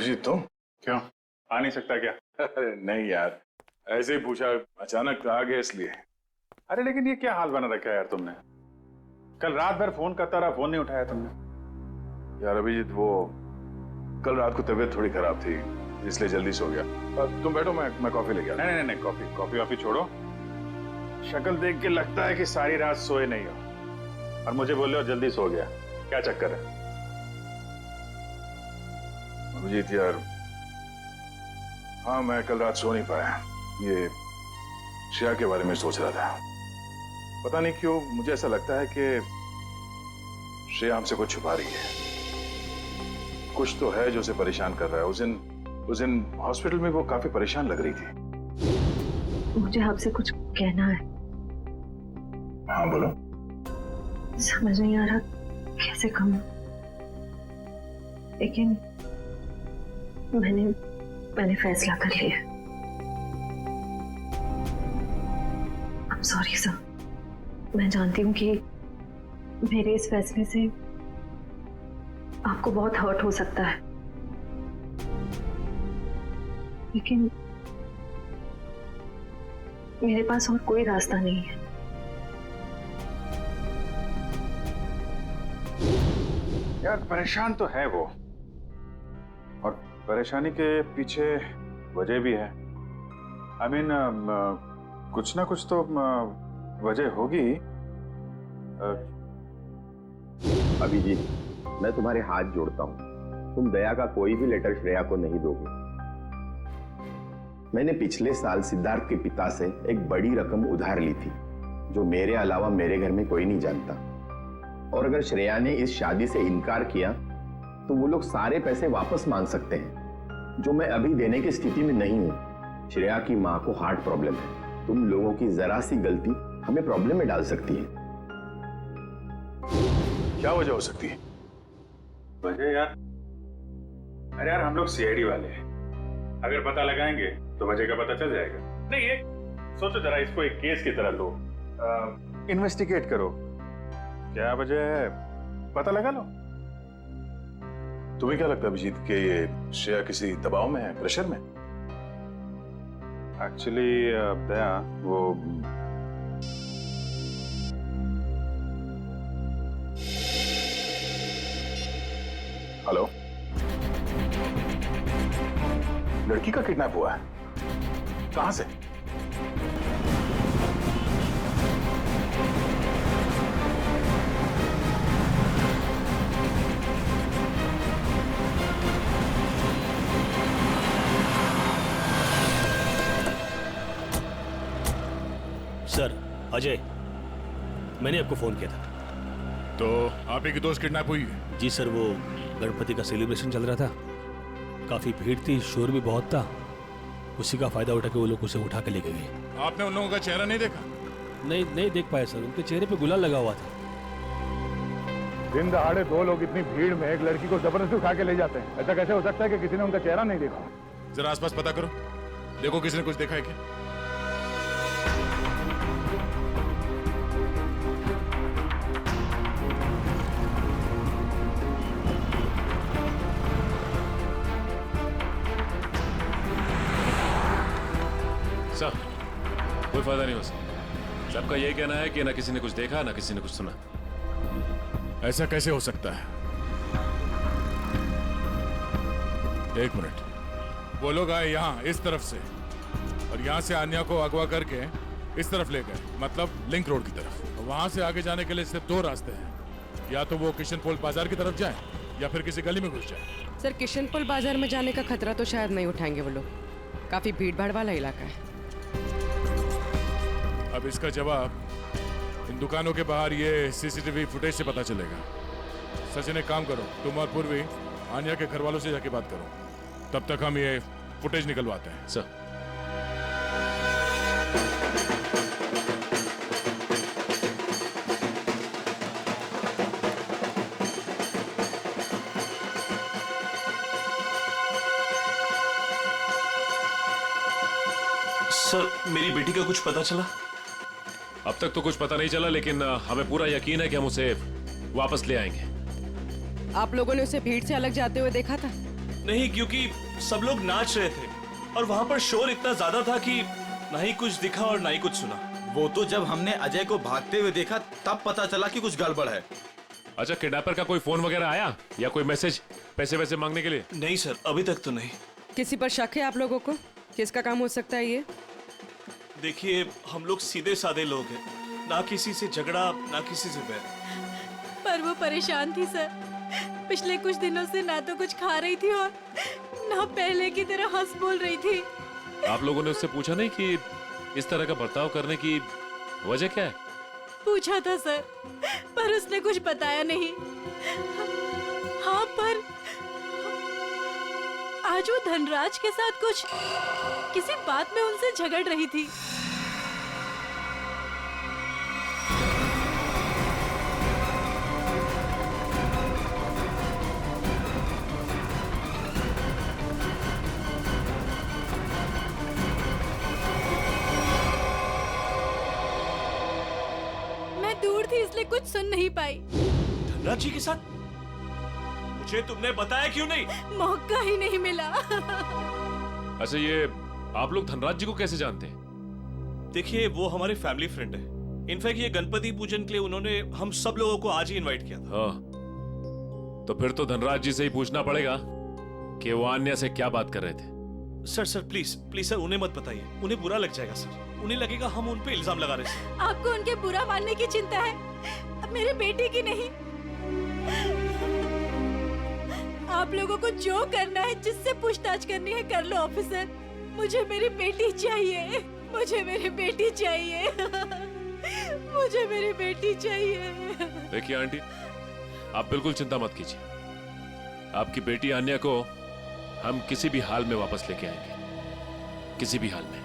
अभिजीत तुम? क्यों आ नहीं सकता क्या? अरे नहीं यार, ऐसे ही पूछा, अचानक आ गए इसलिए। अरे लेकिन ये क्या हाल बना रखा है यार तुमने? कल रात भर फोन करता रहा, फोन नहीं उठाया तुमने। यार अभिजीत, वो कल रात को तबीयत थोड़ी खराब थी, इसलिए जल्दी सो गया। तुम बैठो, मैं कॉफी लेके आता हूं। नहीं, कॉफी वॉफी छोड़ो। शक्ल देख के लगता है कि सारी रात सोए नहीं हो और मुझे बोल रहे हो जल्दी सो गया। क्या चक्कर है? अभिजीत यार, हाँ मैं कल रात सो नहीं पाया। ये श्रेया के बारे में सोच रहा था। पता नहीं क्यों मुझे ऐसा लगता है कि श्रेया हमसे कुछ छुपा रही है। कुछ तो है जो उसे परेशान कर रहा है। उस दिन हॉस्पिटल में वो काफी परेशान लग रही थी। मुझे आपसे कुछ कहना है। हाँ बोलो। समझ नहीं आ रहा कैसे कहूं, लेकिन मैंने फैसला कर लिया। I'm sorry sir. मैं जानती हूँ कि मेरे इस फैसले से आपको बहुत हर्ट हो सकता है, लेकिन मेरे पास और कोई रास्ता नहीं है। यार परेशान तो है वो, और परेशानी के पीछे वजह भी है। I mean, कुछ ना कुछ तो वजह होगी। अभिजीत, मैं तुम्हारे हाथ जोड़ता हूं, तुम दया का कोई भी लेटर श्रेया को नहीं दोगे। मैंने पिछले साल सिद्धार्थ के पिता से एक बड़ी रकम उधार ली थी, जो मेरे अलावा मेरे घर में कोई नहीं जानता। और अगर श्रेया ने इस शादी से इनकार किया तो वो लोग सारे पैसे वापस मांग सकते हैं, जो मैं अभी देने की स्थिति में नहीं हूं। श्रेया की मां को हार्ट प्रॉब्लम है। तुम लोगों की जरा सी गलती हमें प्रॉब्लम में डाल सकती है। क्या वजह हो सकती है? वजह यार, अरे यार हम लोग सीआईडी वाले हैं, अगर पता लगाएंगे तो वजह का पता चल जाएगा। नहीं ये सोचो जरा, इसको एक केस की तरह लो, इन्वेस्टिगेट करो, क्या वजह है पता लगा लो। तुम्हें क्या लगता है अभिजीत कि ये श्रेया किसी दबाव में है, प्रेशर में? एक्चुअली दया, वो हेलो, लड़की का किडनैप हुआ है? कहां से? सर, अजय, मैंने आपको फोन किया था। तो आप ही की दोस्त किडनैप हुई है? जी सर, वो गणपति का सेलिब्रेशन चल रहा था, काफी भीड़ थी, शोर भी बहुत था, उसी का फायदा उठा के वो लोग उसे उठा के लेके गए। आपने उन लोगों का चेहरा नहीं देखा? नहीं देख पाया सर, उनके चेहरे पे गुलाल लगा हुआ था। दिन दहाड़े दो लोग इतनी भीड़ में एक लड़की को जबरदस्ती उठा के ले जाते हैं, ऐसा कैसे हो सकता है कि किसी ने उनका चेहरा नहीं देखा? जरा आसपास पता करो, देखो किसी ने कुछ देखा है क्या? सर, कोई फायदा नहीं हो सकता। सबका यही कहना है कि ना किसी ने कुछ देखा ना किसी ने कुछ सुना। ऐसा कैसे हो सकता है? एक मिनट, वो लोग आए यहाँ इस तरफ से और यहाँ से आन्या को अगवा करके इस तरफ ले गए, मतलब लिंक रोड की तरफ। वहां से आगे जाने के लिए सिर्फ दो रास्ते हैं, या तो वो किशनपोल बाजार की तरफ जाए या फिर किसी गली में घुस जाए। सर, किशनपोल बाजार में जाने का खतरा तो शायद नहीं उठाएंगे वो लोग, काफी भीड़ भाड़ वाला इलाका है। अब इसका जवाब इन दुकानों के बाहर ये सीसीटीवी फुटेज से पता चलेगा। सचिन, एक काम करो, तुम और पूर्वी आन्या के घर वालों से जाके बात करो, तब तक हम ये फुटेज निकलवाते हैं। सर, मेरी बेटी का कुछ पता चला? अब तक तो कुछ पता नहीं चला, लेकिन हमें पूरा यकीन है कि हम उसे वापस ले आएंगे। आप लोगों ने उसे भीड़ से अलग जाते हुए देखा था? नहीं, क्योंकि सब लोग नाच रहे थे और वहां पर शोर इतना ज्यादा था कि ना ही कुछ दिखा और ना ही कुछ सुना। वो तो जब हमने अजय को भागते हुए देखा तब पता चला कि कुछ गड़बड़ है। अच्छा, किडनैपर का कोई फोन वगैरह आया या कोई मैसेज पैसे वैसे मांगने के लिए? नहीं सर, अभी तक तो नहीं। किसी पर शक है आप लोगों को? किसका काम हो सकता है ये? देखिए, हम लोग सीधे साधे लोग हैं, ना किसी से झगड़ा ना किसी से बैर। पर वो परेशान थी सर। पिछले कुछ दिनों से ना तो कुछ खा रही थी और ना पहले की तरह हंस बोल रही थी। आप लोगों ने उससे पूछा नहीं कि इस तरह का बर्ताव करने की वजह क्या है? पूछा था सर, पर उसने कुछ बताया नहीं। हाँ, पर आज वो धनराज के साथ कुछ किसी बात में उनसे झगड़ रही थी। मैं दूर थी इसलिए कुछ सुन नहीं पाई। धनराज जी के साथ? मुझे तुमने बताया क्यों नहीं? मौका ही नहीं मिला। अच्छा, ये आप लोग धनराज जी को कैसे जानते हैं? देखिए, वो हमारे फैमिली फ्रेंड है। इनफैक्ट ये गणपति पूजन के लिए उन्होंने हम सब लोगों को आज ही इनवाइट किया था। हाँ, तो फिर तो धनराज जी से ही पूछना पड़ेगा कि वो अन्य से क्या बात कर रहे थे। सर प्लीज प्लीज सर, उन्हें मत बताइए, उन्हें बुरा लग जाएगा सर। उन्हें लगेगा हम उन पे इल्जाम लगा रहे हैं। आपको उनके बुरा मानने की चिंता है, अब मेरे बेटे की नहीं। आप लोगों को जो करना है, जिससे पूछताछ करनी है कर लो ऑफिसर। मुझे मेरी बेटी चाहिए, मुझे मेरी बेटी चाहिए, मुझे मेरी बेटी चाहिए। देखिए आंटी, आप बिल्कुल चिंता मत कीजिए। आपकी बेटी आन्या को हम किसी भी हाल में वापस लेके आएंगे, किसी भी हाल में।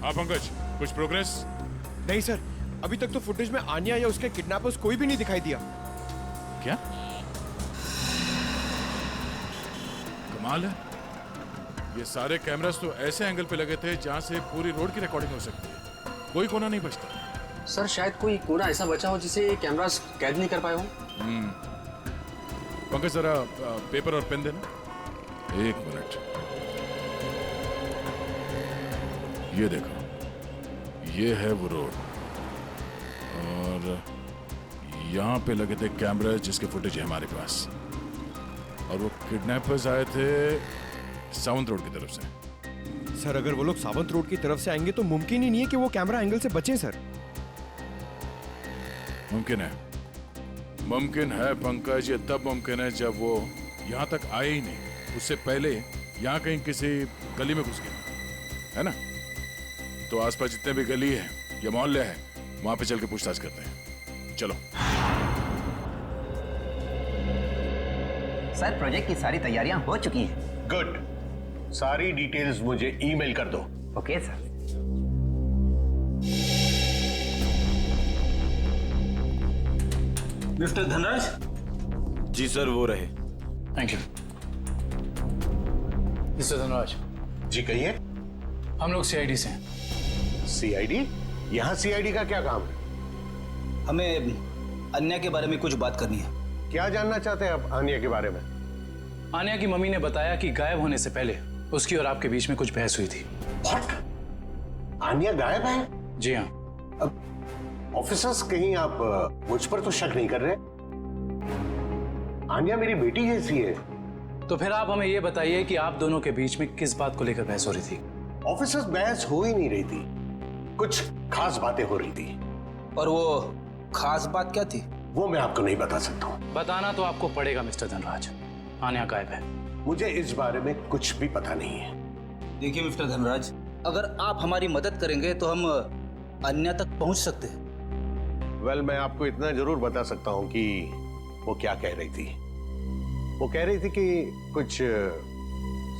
हाँ पंकज, कुछ प्रोग्रेस? नहीं सर, अभी तक तो फुटेज में आन्या या उसके किडनैपर्स कोई भी नहीं दिखाई दिया। क्या कमाल है, ये सारे कैमरास तो ऐसे एंगल पे लगे थे जहां से पूरी रोड की रिकॉर्डिंग हो सकती है। कोई कोना नहीं बचता। सर, शायद कोई कोना ऐसा बचा हो जिसे कैमरास कैद नहीं कर पाए हो। पंकज, जरा पेपर और पेन देना। एक मिनट, ये देखो, ये है वो रोड और यहाँ पे लगे थे कैमरा जिसके फुटेज है हमारे पास। और वो किडनैपर्स आए थे सावंत रोड की तरफ से। सर, अगर वो लोग सावंत रोड की तरफ से आएंगे तो मुमकिन ही नहीं है कि वो कैमरा एंगल से बचें सर। मुमकिन है, मुमकिन है पंकज। ये तब मुमकिन है जब वो यहाँ तक आए ही नहीं, उससे पहले यहाँ कहीं किसी गली में घुस गया है ना। तो आसपास जितने भी गली है या मोहल्ले हैं, वहां पे चल के पूछताछ करते हैं। चलो। सर, प्रोजेक्ट की सारी तैयारियां हो चुकी हैं। गुड, सारी डिटेल्स मुझे ईमेल कर दो। Okay sir. मिस्टर धनराज? जी सर, वो रहे। Thank you. मिस्टर धनराज जी कहिए। हम लोग सीआईडी से हैं। सीआईडी? यहाँ सीआईडी का क्या काम है? हमें अन्या के बारे में कुछ बात करनी है। क्या जानना चाहते हैं आप अन्या के बारे में? आन्या की मम्मी ने बताया कि गायब होने से पहले उसकी और आपके बीच में कुछ बहस हुई थी। What? आन्या गायब है? जी हाँ। अब ऑफिसर्स, कहीं आप मुझ पर तो शक नहीं कर रहे? आन्या मेरी बेटी जैसी है। तो फिर आप हमें ये बताइए कि आप दोनों के बीच में किस बात को लेकर बहस हो रही थी? ऑफिसर्स, बहस हो ही नहीं रही थी, कुछ खास बातें हो रही थी। और वो खास बात क्या थी? वो मैं आपको नहीं बता सकता हूँ। बताना तो आपको पड़ेगा मिस्टर धनराज। आन्या गायब है। मुझे इस बारे में कुछ भी पता नहीं है। देखिए मिस्टर धनराज, अगर आप हमारी मदद करेंगे तो हम अन्या तक पहुंच सकते हैं। वेल, मैं आपको इतना जरूर बता सकता हूँ कि वो क्या कह रही थी। वो कह रही थी कि कुछ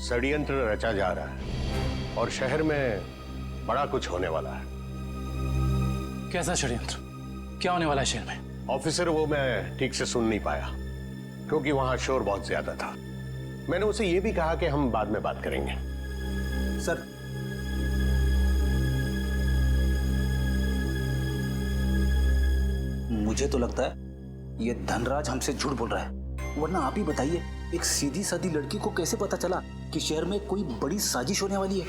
षड्यंत्र रचा जा रहा है और शहर में बड़ा कुछ होने वाला है। कैसा षड्यंत्र? क्या होने वाला है शहर में? ऑफिसर, वो मैं ठीक से सुन नहीं पाया क्योंकि वहां शोर बहुत ज्यादा था। मैंने उसे ये भी कहा कि हम बाद में बात करेंगे। सर, मुझे तो लगता है ये धनराज हमसे झूठ बोल रहा है। वरना आप ही बताइए, एक सीधी सादी लड़की को कैसे पता चला कि शहर में कोई बड़ी साजिश होने वाली है?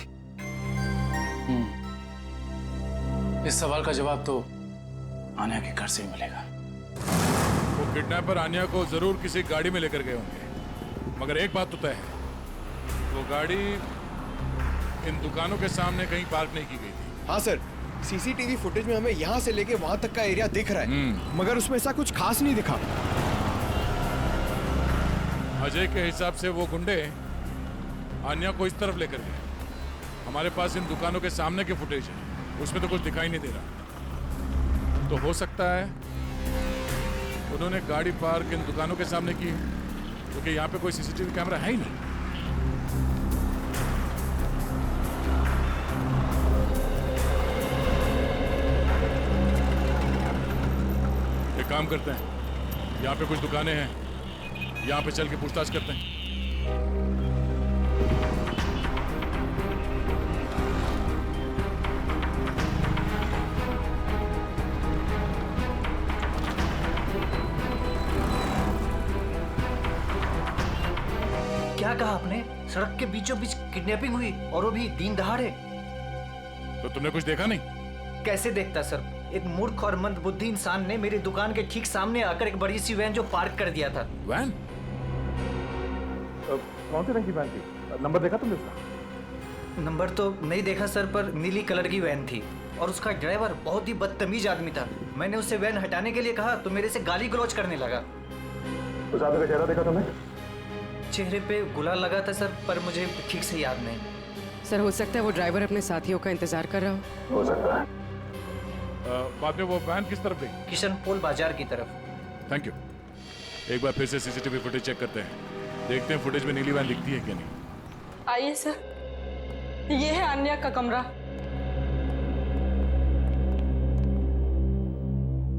इस सवाल का जवाब तो आन्या के घर से ही मिलेगा। वो किडनैपर आन्या को जरूर किसी गाड़ी में लेकर गए होंगे, मगर एक बात तो तय है, वो गाड़ी इन दुकानों के सामने कहीं पार्क नहीं की गई थी। हाँ सर, सीसीटीवी फुटेज में हमें यहाँ से लेके वहां तक का एरिया दिख रहा है, मगर उसमें ऐसा कुछ खास नहीं दिखा। अजय के हिसाब से वो गुंडे आन्या को इस तरफ लेकर गए। हमारे पास इन दुकानों के सामने के फुटेज है, उसमें तो कुछ दिखाई नहीं दे रहा। तो हो सकता है उन्होंने गाड़ी पार्क इन दुकानों के सामने की, क्योंकि यहाँ पे कोई सीसीटीवी कैमरा है ही नहीं। एक काम करते हैं, यहाँ पे कुछ दुकानें हैं, यहाँ पे चल के पूछताछ करते हैं। क्या कहा आपने? सड़क के बीचों बीच किडनैपिंग हुई और वो भी दिन दहाड़े? तो तुमने कुछ देखा नहीं? कैसे देखता सर? एक मूर्ख और मंदबुद्धि इंसान ने मेरी दुकान के ठीक सामने आकर एक बड़ी सी वैन जो पार्क कर दिया था। वैन? कौन सी रंग की वैन थी? नंबर देखा तुमने उसका? नंबर तो नहीं देखा सर, पर नीली कलर की वैन थी और उसका ड्राइवर बहुत ही बदतमीज आदमी था। मैंने उससे वैन हटाने के लिए कहा तो मेरे से गाली गलौज करने लगा। उस आदमी का चेहरा देखा तुमने? चेहरे पे गुलाल लगा था सर, पर मुझे ठीक से याद नहीं। सर, हो सकता है वो ड्राइवर अपने साथियों का इंतजार कर रहा हो सकता है। बाद में वो वैन किस तरफ गई? किशनपोल बाजार की तरफ। Thank you. एक बार फिर से सीसीटीवी फुटेज चेक करते हैं, देखते हैं फुटेज में नीली वैन दिखती है क्या नहीं। आइए सर, ये है आन्या का कमरा।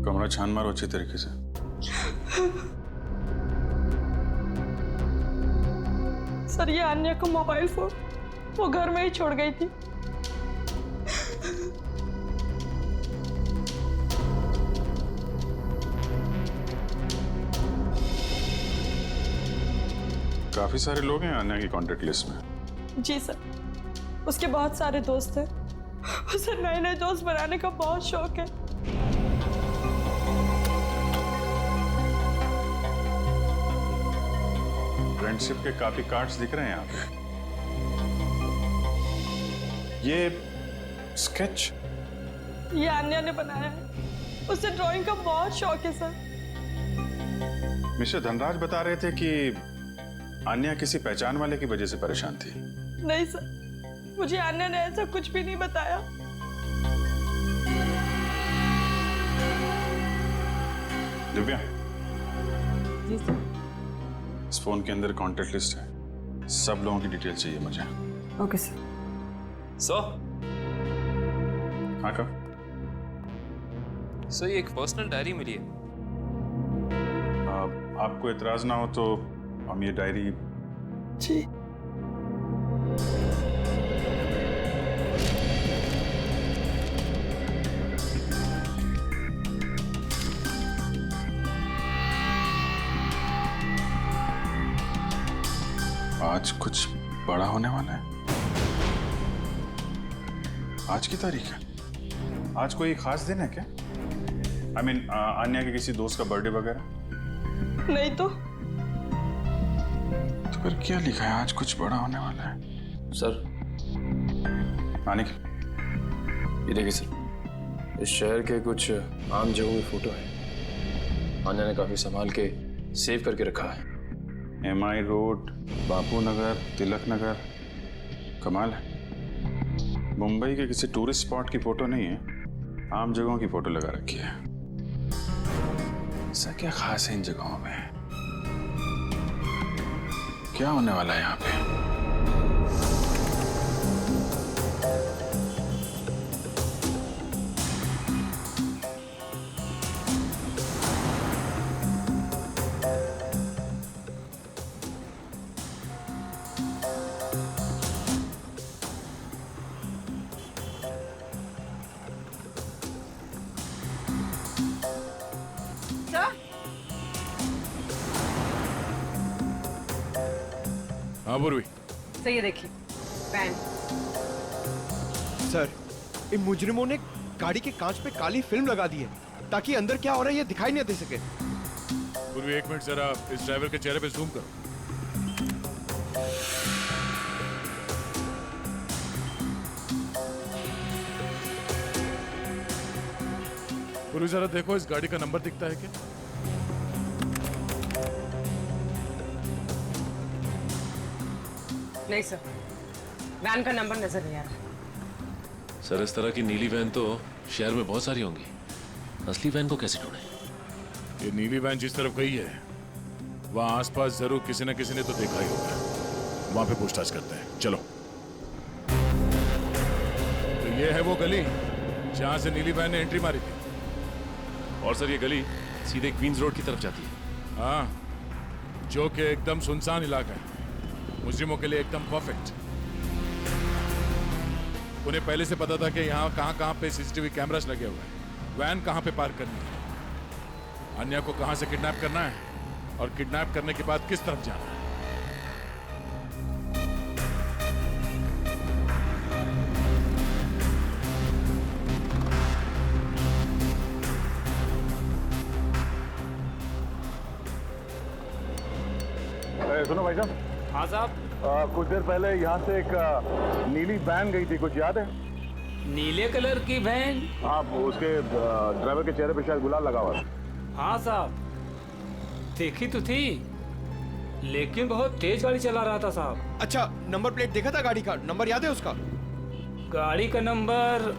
कमरा छान मारो अच्छी तरीके से। सर, ये आन्या का मोबाइल फोन वो घर में ही छोड़ गई थी। काफी सारे लोग हैं आन्या की कांटेक्ट लिस्ट में। जी सर, उसके बहुत सारे दोस्त हैं। उसे नए नए दोस्त बनाने का बहुत शौक है। फ्रेंडशिप के काफी कार्ड्स दिख रहे हैं यहाँ पे। ये स्केच ये आन्या ने बनाया है। उसे ड्राइंग का बहुत शौक है सर। मिस्टर धनराज बता रहे थे कि आन्या किसी पहचान वाले की वजह से परेशान थी। नहीं सर, मुझे आन्या ने ऐसा कुछ भी नहीं बताया। दिव्या, जी सर। इस फोन के अंदर कांटेक्ट लिस्ट है, सब लोगों की डिटेल चाहिए मुझे। Okay sir. हाँ कब? सर, ये एक पर्सनल डायरी मिली है। आपको इतराज ना हो तो हम ये डायरी। जी। आज कुछ बड़ा होने वाला है। आज की तारीख है। आज कोई खास दिन है क्या? I mean, आन्या के किसी दोस्त का बर्थडे वगैरह? नहीं तो फिर क्या लिखा है? आज कुछ बड़ा होने वाला है। सर, आने की ये देखिए सर, इस शहर के कुछ आम जगहों की फोटो है। आन्या ने काफी संभाल के सेव करके रखा है। MI road, Bapu Nagar, Tilak Nagar. कमाल है, मुंबई के किसी टूरिस्ट स्पॉट की फोटो नहीं है, आम जगहों की फोटो लगा रखी है। ऐसा क्या खास है इन जगहों में? क्या होने वाला है यहाँ पे? हाँ पूर्वी। सर ये देखिए वैन। सर इन मुजरिमों ने गाड़ी के कांच पे काली फिल्म लगा दी है ताकि अंदर क्या हो रहा है ये दिखाई नहीं दे सके। पूर्वी 1 मिनट जरा इस ड्राइवर के चेहरे पे जूम करो। पूर्वी जरा देखो इस गाड़ी का नंबर दिखता है क्या? नहीं सर, वैन का नंबर नजर नहीं आ रहा। सर इस तरह की नीली वैन तो शहर में बहुत सारी होंगी, असली वैन को कैसे ढूंढें? ये नीली वैन जिस तरफ गई है वहां आसपास जरूर किसी न किसी ने तो देखा ही होगा। वहां पे पूछताछ करते हैं, चलो। तो ये है वो गली जहां से नीली वैन ने एंट्री मारी थी। और सर ये गली सीधे क्वींस रोड की तरफ जाती है। हाँ, जो कि एकदम सुनसान इलाका है, मुजरिमों के लिए एकदम परफेक्ट। उन्हें पहले से पता था कि यहाँ कहाँ पे सीसीटीवी कैमरास लगे हुए हैं, वैन कहाँ पे पार्क करनी है, अन्या को कहाँ से किडनैप करना है और किडनैप करने के बाद किस तरफ जाना है। सुनो भाई साहब। हाँ साहब। कुछ देर पहले यहाँ से एक नीली वैन गई थी, कुछ याद है? नीले कलर की वैन? हाँ, उसके ड्राइवर के चेहरे पे शायद गुलाल लगा हुआ था। हाँ साहब, देखी तो थी लेकिन बहुत तेज गाड़ी चला रहा था साहब। अच्छा, नंबर प्लेट देखा था गाड़ी का? नंबर याद है उसका? गाड़ी का नंबर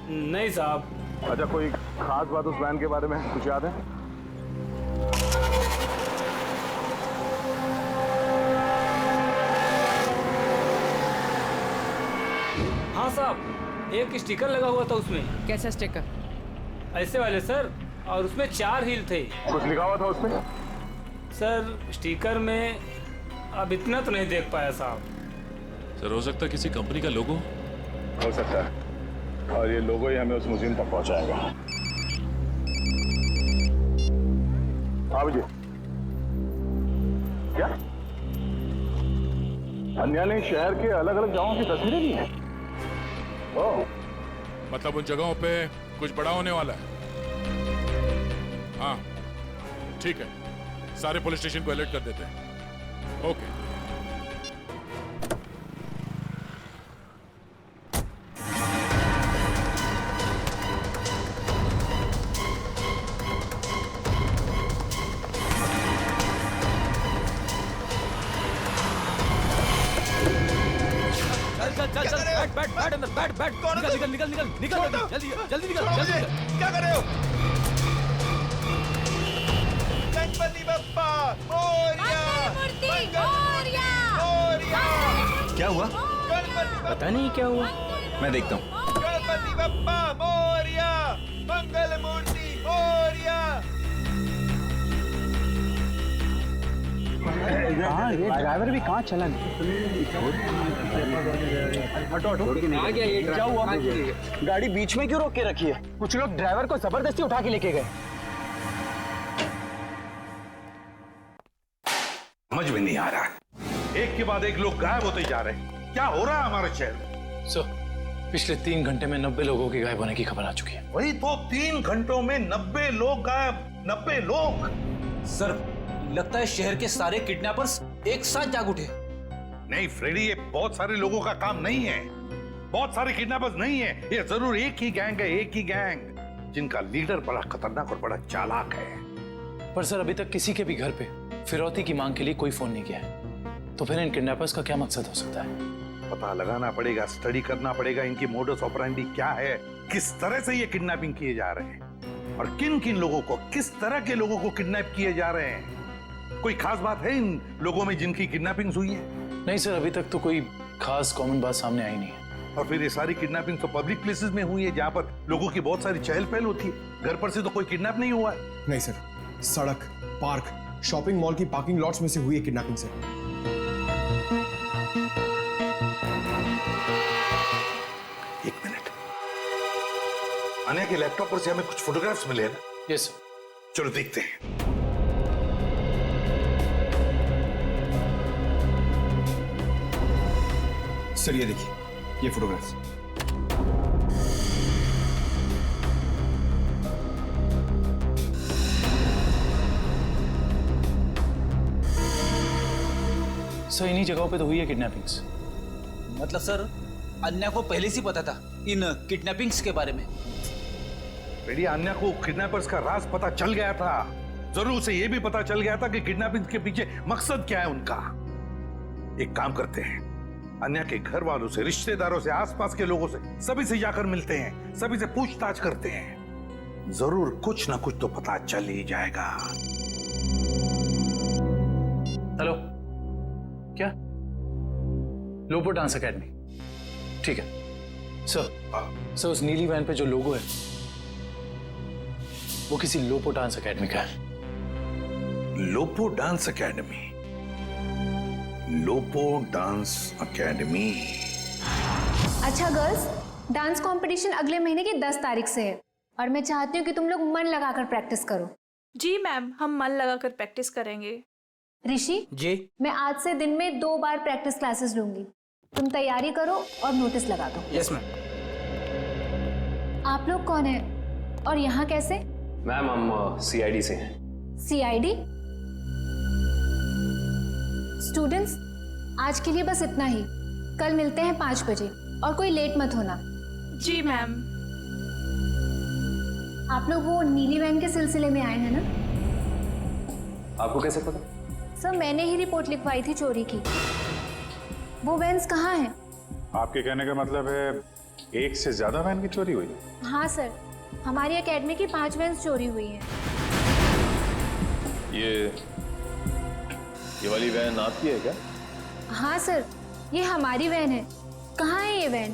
नहीं साहब। अच्छा, कोई खास बात उस वैन के बारे में कुछ याद है? हाँ साहब, एक स्टिकर लगा हुआ था उसमें। कैसा स्टिकर? ऐसे वाले सर, और उसमें 4 हील थे। कुछ लिखा हुआ था उसमें? सर स्टिकर में अब इतना तो नहीं देख पाया साहब। सर हो सकता है किसी कंपनी का लोगो हो सकता है, और ये लोगो ही हमें उस मुजिम तक पहुंचाएगा। हाँ विजय, क्या अन्या ने शहर के अलग अलग जगहों की तस्वीरें ली हैं? ओह, मतलब उन जगहों पे कुछ बड़ा होने वाला है। हाँ ठीक है, सारे पुलिस स्टेशन को अलर्ट कर देते हैं। ओके। बैठ अंदर, बैठ निकल जल्दी निकल। क्या कर रहे हो? गणपति बप्पा मोरया! क्या हुआ? पता नहीं क्या हुआ, मैं देखता हूँ। गणपति बप्पा मोरया! मंगल मूर्ति मोरया! हाँ, ये ड्राइवर भी कहाँ चला गया? हटो क्या हुआ? गाड़ी बीच में क्यों रोक के रखी है? कुछ लोग ड्राइवर को जबरदस्ती उठा के लेके गए। समझ में नहीं आ रहा, एक के बाद एक लोग गायब होते जा रहे हैं। क्या हो रहा है हमारे शहर में? सर, पिछले 3 घंटे में 90 लोगों के गायब होने की खबर आ चुकी है। वही तो, 3 घंटों में 90 लोग गायब। 90 लोग? सर, लगता है शहर के सारे किडनैपर्स एक साथ जाग उठे। नहीं फ्रेडी, ये बहुत सारे लोगों का काम नहीं है, बहुत सारे किडनैपर्स नहीं है, ये जरूर एक ही गैंग है, एक ही गैंग जिनका लीडर बड़ा खतरनाक और बड़ा चालाक है। पर सर अभी तक किसी के भी घर पे फिरौती की मांग के लिए कोई फोन नहीं किया है, तो फिर इन किडनैपर्स का क्या मकसद हो सकता है? पता लगाना पड़ेगा, स्टडी करना पड़ेगा, इनकी मोडस ऑपरेंडी क्या है, किस तरह से ये किडनैपिंग किए जा रहे हैं और किन किन लोगों को, किस तरह के लोगों को किडनैप किए जा रहे हैं। कोई खास बात है इन लोगों में जिनकी किडनैपिंग हुई है? नहीं सर, अभी तक तो कोई खास कॉमन बात सामने आई नहीं है। और फिर ये सारी किडनैपिंग तो पब्लिक प्लेसेस में हुई है, जहां पर लोगों की बहुत सारी चहल पहल होती है। घर पर से तो कोई किडनैप नहीं हुआ है। नहीं सर, सड़क, पार्क, शॉपिंग मॉल की पार्किंग लॉट्स में से हुई है किडनैपिंग सर। एक मिनट, अन्या के लैपटॉप पर से हमें कुछ फोटोग्राफ्स मिले हैं ना? Yes sir. चलो देखते हैं। सर ये देखिए, ये फोटोग्राफ्स। सर इन्हीं जगहों पे तो हुई है किडनैपिंग्स। मतलब सर अन्या को पहले से पता था इन किडनैपिंग्स के बारे में? बेटी अन्या को किडनैपर्स का राज पता चल गया था। जरूर उसे यह भी पता चल गया था कि किडनैपिंग के पीछे मकसद क्या है उनका। एक काम करते हैं, अन्या के घर वालों से, रिश्तेदारों से, आसपास के लोगों से, सभी से जाकर मिलते हैं, सभी से पूछताछ करते हैं। जरूर कुछ ना कुछ तो पता चल ही जाएगा। हेलो, क्या? लोपो डांस एकेडमी, ठीक है सर। उस नीली वैन पे जो लोगो है वो किसी लोपो डांस एकेडमी का है। Lopo dance academy? Lopo dance academy. अच्छा गर्ल्स, डांस कंपटीशन अगले महीने की 10 तारीख से है और मैं चाहती हूँ कि तुम लोग मन लगाकर प्रैक्टिस करो। जी मैम, हम मन लगाकर प्रैक्टिस करेंगे। ऋषि जी, मैं आज से दिन में 2 बार प्रैक्टिस क्लासेस लूंगी। तुम तैयारी करो और नोटिस लगा दो। Yes ma'am. आप लोग कौन है और यहाँ कैसे? मैम हम CID से हैं। CID? स्टूडेंट्स, आज के लिए बस इतना ही। कल मिलते हैं 5 बजे और कोई लेट मत होना। जी मैम। आप लोग वो नीली वैन के सिलसिले में आए हैं ना? आपको कैसे पता? सर मैंने ही रिपोर्ट लिखवाई थी चोरी की। वो वैन्स कहाँ हैं? आपके कहने का मतलब है एक से ज्यादा वैन की चोरी हुई? हाँ सर, हमारी एकेडमी की 5 वैन्स चोरी हुई हैं। ये वाली वैन आपकी है क्या? हाँ सर, ये हमारी वैन है। कहाँ है ये वैन?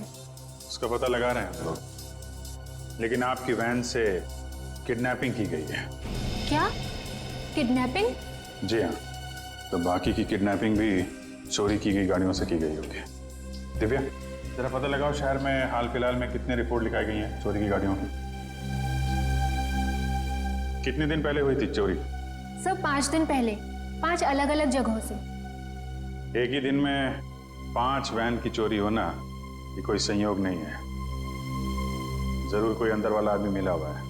उसका पता लगा रहे हैं हम लोग, लेकिन आपकी वैन से किडनैपिंग की गई है। क्या? किडनैपिंग? जी हाँ, तो बाकी की किडनैपिंग भी चोरी की गई गाड़ियों से की गई होगी। दिव्या, जरा पता लगाओ शहर में हाल फिलहाल में कितने रिपोर्ट लिखाई गई हैं चोरी की गाड़ियों की। कितने दिन पहले हुई थी चोरी? सर 5 दिन पहले, 5 अलग अलग जगहों से। एक ही दिन में 5 वैन की चोरी होना ये कोई संयोग नहीं है। जरूर कोई अंदर वाला आदमी मिला हुआ है।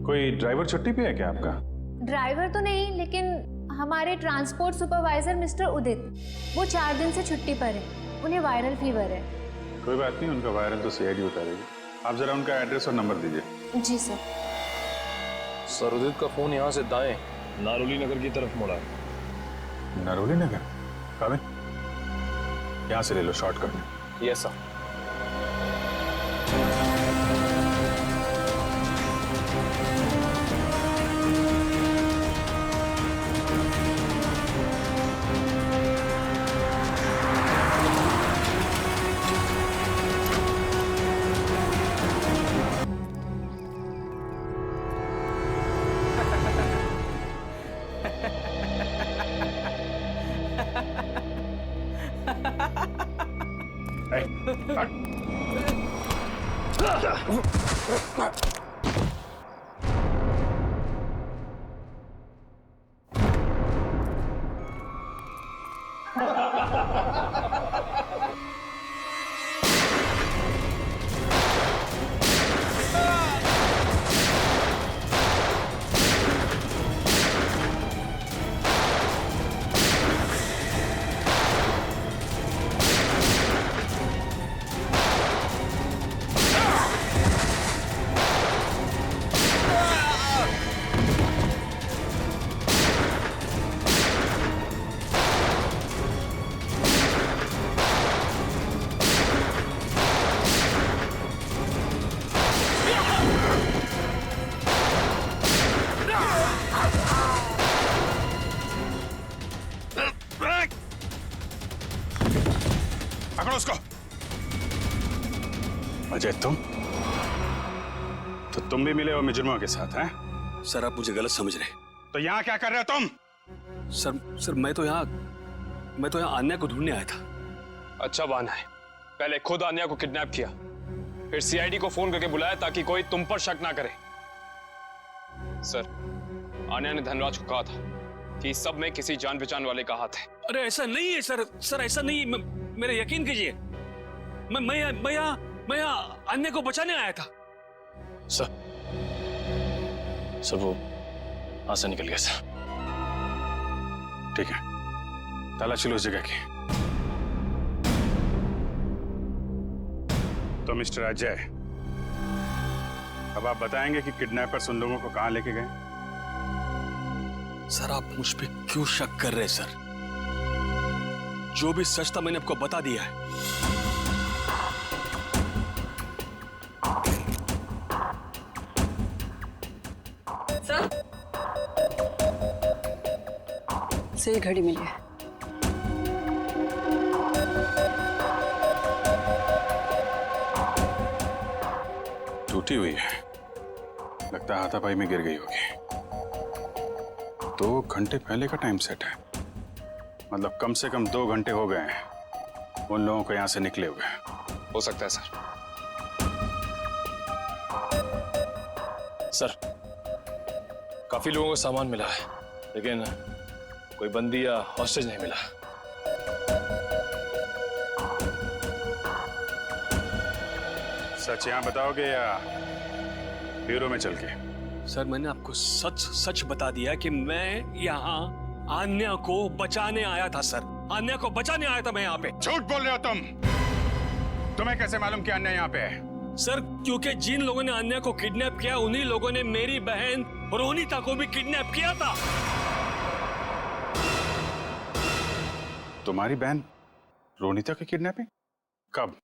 कोई ड्राइवर छुट्टी पे है क्या आपका? ड्राइवर तो नहीं, लेकिन हमारे ट्रांसपोर्ट सुपरवाइजर मिस्टर उदित, वो 4 दिन से छुट्टी पर है। उन्हें वायरल फीवर है। कोई बात नहीं, उनका वायरल तो CID उतारेगी। आप जरा उनका एड्रेस और नंबर दीजिए। जी सर। सर उदित का फोन यहाँ से दाएं नारोली नगर की तरफ मुड़ा है। नारोली नगर? काबिल, यहाँ से ले लो शॉर्टकट में। Yes sir. पकड़ो उसको। अजय, तुम भी मिले हो मुजरिमों के साथ हैं? सर आप मुझे गलत समझ रहे। तो यहाँ क्या कर रहे हो तुम? सर मैं तो यहाँ आन्या को ढूंढने आया था। अच्छा बहाना है। पहले खुद आन्या को किडनैप किया, फिर CID को फोन करके बुलाया ताकि कोई तुम पर शक ना करे। सर आन्या ने धनराज को कहा था कि सब में किसी जान पहचान वाले का हाथ है। अरे ऐसा नहीं है सर, सर ऐसा नहीं, मेरे यकीन कीजिए। मैं यहाँ अन्य को बचाने आया था। सर वो हाथ से निकल गया सर। ठीक है, तलाशी लो उस जगह की। तो मिस्टर अजय, अब आप बताएंगे कि किडनैपर्स उन लोगों को कहां लेके गए? सर आप मुझ पे क्यों शक कर रहे हैं सर? जो भी सच था मैंने आपको बता दिया है। सर सही घड़ी मिली है। टूटी हुई है, लगता है हाथापाई में गिर गई होगी। 2 घंटे पहले का टाइम सेट है, मतलब कम से कम 2 घंटे हो गए हैं उन लोगों को यहां से निकले हुए। हो सकता है सर। सर काफी लोगों को सामान मिला है, लेकिन कोई बंदी या हॉस्टेज नहीं मिला। सच यहां बताओगे या ब्यूरो में चल के? सर मैंने आपको सच सच बता दिया कि मैं यहाँ आन्या को बचाने आया था सर। आन्या को बचाने आया था मैं यहाँ पे। झूठ बोल रहे हो तुम। तुम्हें कैसे मालूम कि आन्या यहाँ पे है? सर क्योंकि जिन लोगों ने आन्या को किडनैप किया उन्हीं लोगों ने मेरी बहन रोनिता को भी किडनैप किया था। तुम्हारी बहन रोनिता की किडनैपिंग कब?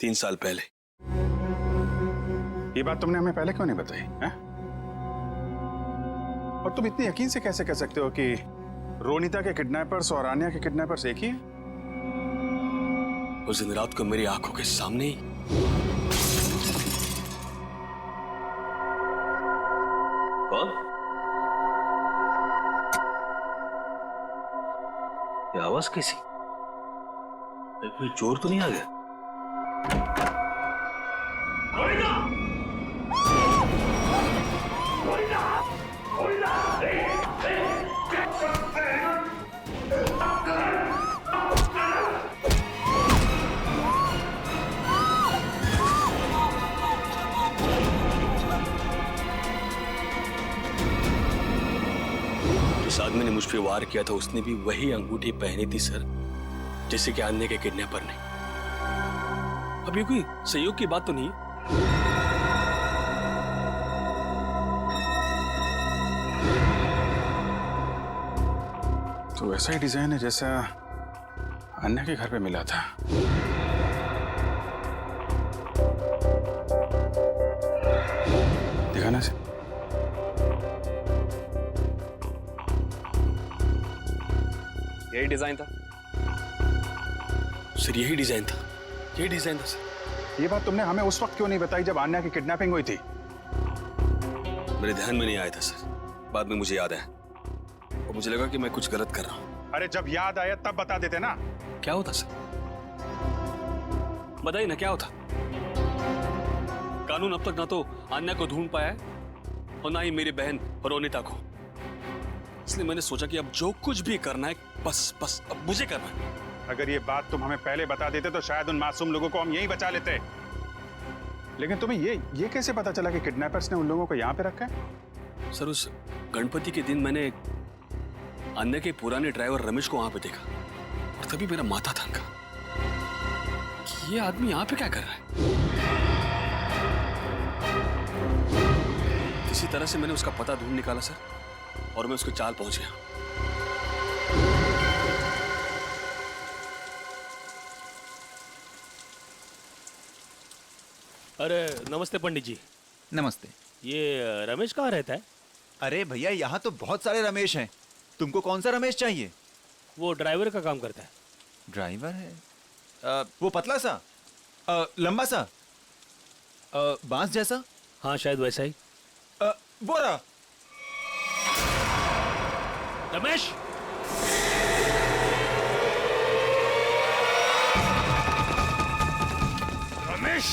3 साल पहले। ये बात तुमने हमें पहले क्यों नहीं बताई है? और तुम इतने यकीन से कैसे कह सकते हो कि रोनिता के किडनैपर्स और आन्या के किडनैपर्स एक ही हैं? उस दिन रात को मेरी आंखों के सामने ही कौन? ये आवाज कैसी? कोई चोर तो नहीं आ गया? जिस आदमी ने मुझ पे वार किया था उसने भी वही अंगूठी पहनी थी सर, जैसे कि आन्या के किडनैपर ने। अब ये कोई संयोग की बात तो नहीं है? तो वैसा ही डिजाइन है जैसा अन्या के घर पे मिला था। दिखाना से। यही डिजाइन था सर, यही डिजाइन था, यही डिजाइन था सर। ये बात तुमने हमें उस वक्त क्यों नहीं बताई जब आन्या की किडनैपिंग हुई थी? मेरे ध्यान में नहीं आया था सर, बाद में मुझे याद आया और मुझे लगा कि मैं कुछ गलत कर रहा हूं। अरे जब याद आया तब बता देते ना। क्या होता सर? बताइए ना क्या होता? कानून अब तक ना तो आन्या को ढूंढ पाया है और ना ही मेरी बहन रोनिता को। इसलिए मैंने सोचा कि अब जो कुछ भी करना है बस अब मुझे करना है। अगर ये बात तुम हमें पहले बता देते तो शायद उन मासूम लोगों को हम यहीं बचा लेते। लेकिन तुम्हें ये कैसे पता चला कि किडनैपर्स ने उन लोगों को यहाँ पे रखा है? सर उस गणपति के दिन मैंने अन्य के पुराने ड्राइवर रमेश को वहां पे देखा और तभी मेरा माथा थनका कि ये आदमी यहाँ पे क्या कर रहा है। किसी तरह से मैंने उसका पता ढूंढ निकाला सर और मैं उसके चाल पहुंच गया। अरे नमस्ते पंडित जी। नमस्ते। ये रमेश कहाँ रहता है? अरे भैया यहाँ तो बहुत सारे रमेश हैं, तुमको कौन सा रमेश चाहिए? वो ड्राइवर का काम करता है। ड्राइवर है? वो पतला सा, लंबा सा, बांस जैसा? हाँ शायद वैसा ही। वो रहा। रमेश, रमेश,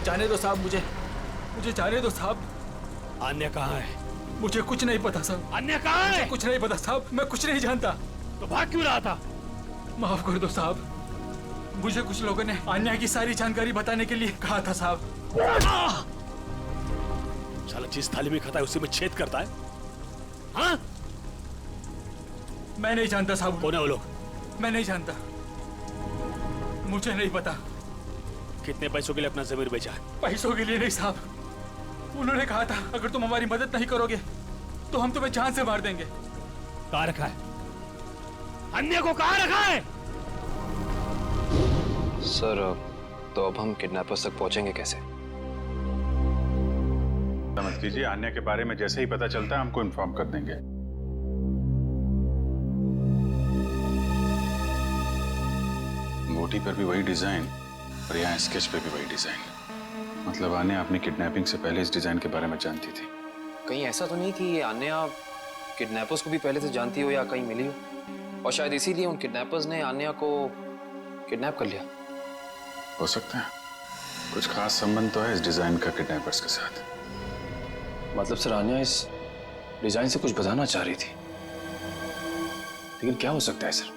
जाने दो साहब, मुझे जाने दो साहब। अन्य कहाँ है? मुझे कुछ नहीं पता साहब। अन्य कहाँ है? मुझे कुछ नहीं पता साहब, मैं कुछ नहीं जानता। तो भाग क्यों रहा था? माफ कर दो साहब, मुझे कुछ लोगों ने अन्य की सारी जानकारी बताने के लिए कहा था साहब। साला जिस थाली में खाता है उसी में छेद करता है। हाँ? मैं नहीं जानता साहब। कौन है वो लोग? मैं नहीं जानता, मुझे नहीं पता। कितने पैसों के लिए अपना जमीर बेचा? पैसों के लिए नहीं साहब, उन्होंने कहा था अगर तुम हमारी मदद नहीं करोगे तो हम तुम्हें जान से मार देंगे। कहाँ रखा है? अन्य को कहाँ रखा है? सर तो अब हम किडनैपर्स तक पहुंचेंगे कैसे? मत कीजिए, अन्य के बारे में जैसे ही पता चलता है हमको इन्फॉर्म कर देंगे। मोटी पर भी वही डिजाइन और यहाँ स्केच पे भी वही डिजाइन। मतलब आन्या अपनी किडनैपिंग से पहले इस डिजाइन के बारे में जानती थी। कहीं ऐसा तो नहीं कि ये आन्या किडनैपर्स को भी पहले से जानती हो या कहीं मिली हो, और शायद इसीलिए उन किडनैपर्स ने आन्या को किडनैप कर लिया? हो सकता है, कुछ खास संबंध तो है इस डिजाइन का किडनैपर्स के साथ। मतलब सर आन्या इस डिजाइन से कुछ बताना चाह रही थी, लेकिन क्या हो सकता है सर?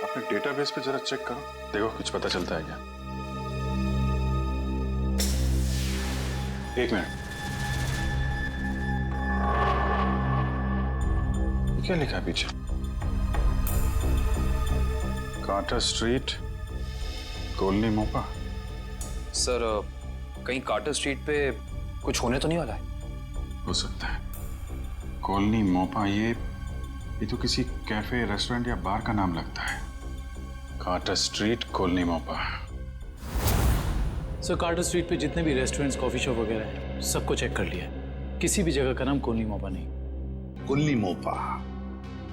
अपने डेटाबेस पे जरा चेक करो, देखो कुछ पता चलता है क्या। एक मिनट, क्या लिखा है पीछे? कार्टर स्ट्रीट, कॉलोनी मोपा। सर कहीं कार्टर स्ट्रीट पे कुछ होने तो नहीं वाला है? हो सकता है, कॉलोनी मोपा, ये तो किसी कैफे, रेस्टोरेंट या बार का नाम लगता है। कार्टर स्ट्रीट, कॉलोनी मोपा। सर कार्टर स्ट्रीट पे जितने भी रेस्टोरेंट्स, कॉफी शॉप वगैरह हैं, सबको चेक कर लिया, किसी भी जगह का नाम कॉलोनी मोपा नहीं। कॉलोनी मोपा,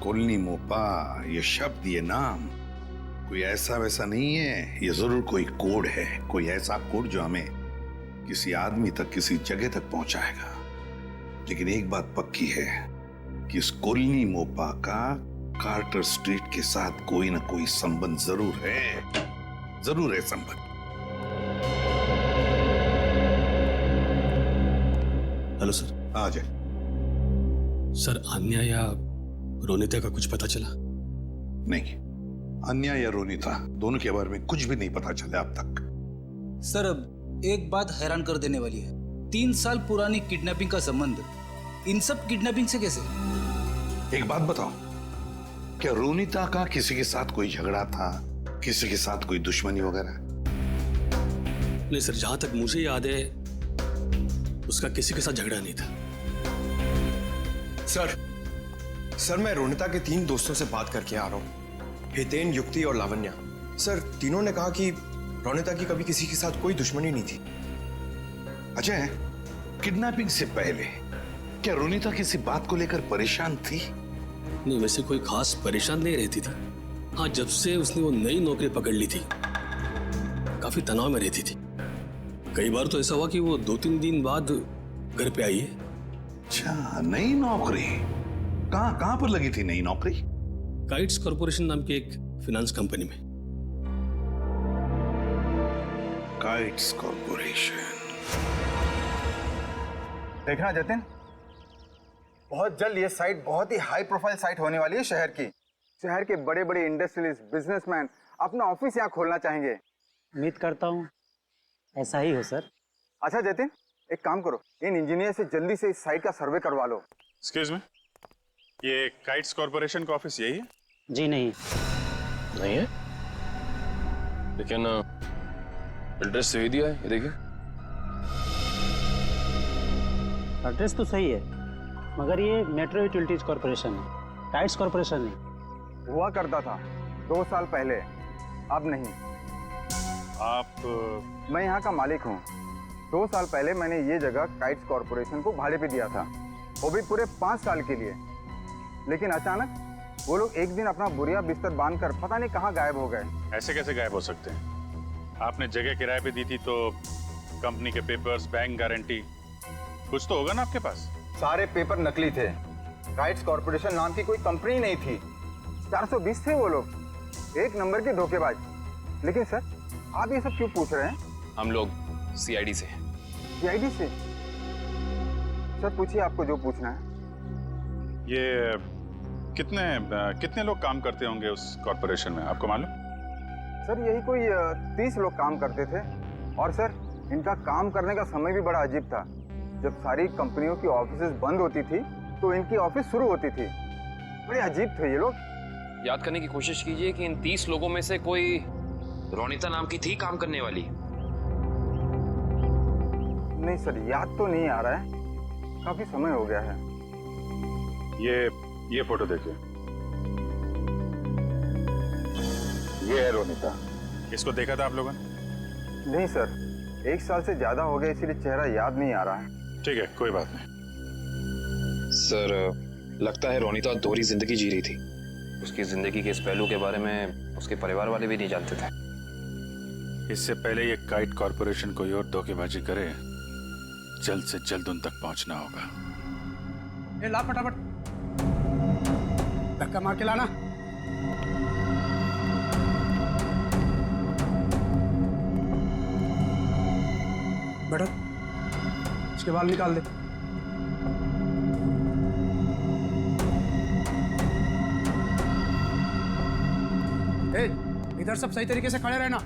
कॉलोनी मोपा, ये शब्द, ये नाम कोई ऐसा वैसा नहीं है। ये जरूर कोई कोड है, कोई ऐसा कोड जो हमें किसी आदमी तक, किसी जगह तक पहुंचाएगा। लेकिन एक बात पक्की है कि इस कॉलोनी मोपा का कार्टर स्ट्रीट के साथ कोई ना कोई संबंध जरूर है संबंध। Hello sir. आ जाए सर, अन्या या रोनिता का कुछ पता चला? नहीं, अन्या या रोनिता दोनों के बारे में कुछ भी नहीं पता चला अब तक। सर अब एक बात हैरान कर देने वाली है, 3 साल पुरानी किडनैपिंग का संबंध इन सब किडनैपिंग से कैसे? एक बात बताओ, क्या रोनिता का किसी के साथ कोई झगड़ा था, किसी के साथ कोई दुश्मनी वगैरह? नहीं सर, जहां तक मुझे याद है उसका किसी के साथ झगड़ा नहीं था। सर मैं रोनिता के 3 दोस्तों से बात करके आ रहा हूँ, हितेन, युक्ति और लावण्या। सर तीनों ने कहा कि रोनिता की कभी किसी के साथ कोई दुश्मनी नहीं थी। अजय, किडनैपिंग से पहले क्या रोनिता किसी बात को लेकर परेशान थी? नहीं, वैसे कोई खास परेशान नहीं रहती थी। हाँ, जब से उसने वो नई नौकरी पकड़ ली थी काफी तनाव में रहती थी। कई बार तो ऐसा हुआ कि वो 2-3 दिन बाद घर पे आई है। अच्छा, नई नौकरी? कहाँ पर लगी थी नई नौकरी? काइट्स कॉर्पोरेशन नाम की एक फाइनेंस कंपनी में। Kites corporation. देखना जतिन, बहुत जल्द ये साइट बहुत ही हाई प्रोफाइल साइट होने वाली है शहर की। शहर के बड़े बड़े इंडस्ट्रियलिस्ट, बिजनेसमैन अपना ऑफिस यहाँ खोलना चाहेंगे। उम्मीद करता हूँ ऐसा ही हो सर। अच्छा जतिन, एक काम करो, इन इंजीनियर से जल्दी से इस साइट का सर्वे करवा लो। एक्सक्यूज मी, ये काइट्स कॉर्पोरेशन का ऑफिस यही है? जी नहीं है, लेकिन एड्रेस सही दिया है, ये देखिए। एड्रेस तो सही है, मगर ये मेट्रो यूटिलिटीज कॉर्पोरेशन है, काइट्स कॉर्पोरेशन नहीं। हुआ करता था 2 साल पहले, अब नहीं। आप? मैं यहाँ का मालिक हूँ। 2 साल पहले मैंने ये जगह काइट्स कॉर्पोरेशन को भाड़े पे दिया था, वो भी पूरे 5 साल के लिए। लेकिन अचानक वो लोग एक दिन अपना बोरिया बिस्तर बांधकर पता नहीं कहाँ गायब हो गए। ऐसे कैसे गायब हो सकते हैं? आपने जगह किराए पे दी थी तो कंपनी के पेपर्स, बैंक गारंटी, कुछ तो होगा ना आपके पास? सारे पेपर नकली थे। काइट्स कॉर्पोरेशन नाम की कोई कंपनी नहीं थी। 420 थे वो लोग, एक नंबर के धोखेबाज। लेकिन सर आप ये सब क्यों पूछ रहे हैं? हम लोग सीआईडी से। सीआईडी से? सर पूछिए आपको जो पूछना है। ये कितने लोग काम करते होंगे उस कॉर्पोरेशन में, आपको मालूम? सर यही कोई 30 लोग काम करते थे। और सर इनका काम करने का समय भी बड़ा अजीब था। जब सारी कंपनियों की ऑफिसेज बंद होती थी तो इनकी ऑफिस शुरू होती थी। बड़े अजीब थे ये लोग। याद करने की कोशिश कीजिए कि इन 30 लोगों में से कोई रोनिता नाम की थी काम करने वाली? नहीं सर, याद तो नहीं आ रहा है, काफी समय हो गया है। ये फोटो देखिए, ये है रोनिता। इसको देखा था आप लोगों ने? नहीं सर, 1 साल से ज्यादा हो गया, इसीलिए चेहरा याद नहीं आ रहा है। ठीक है, कोई बात नहीं। सर लगता है रोनिता दोहरी जिंदगी जी रही थी। उसकी जिंदगी के इस पहलू के बारे में उसके परिवार वाले भी नहीं जानते थे। इससे पहले ये काइट कॉर्पोरेशन कोई और धोखेबाजी करे, जल्द से जल्द उन तक पहुंचना होगा। ए ला फटाफट, धक्का मार के लाना। बैठो, इसके बाल निकाल दे। ए, इधर सब सही तरीके से खड़े रहना।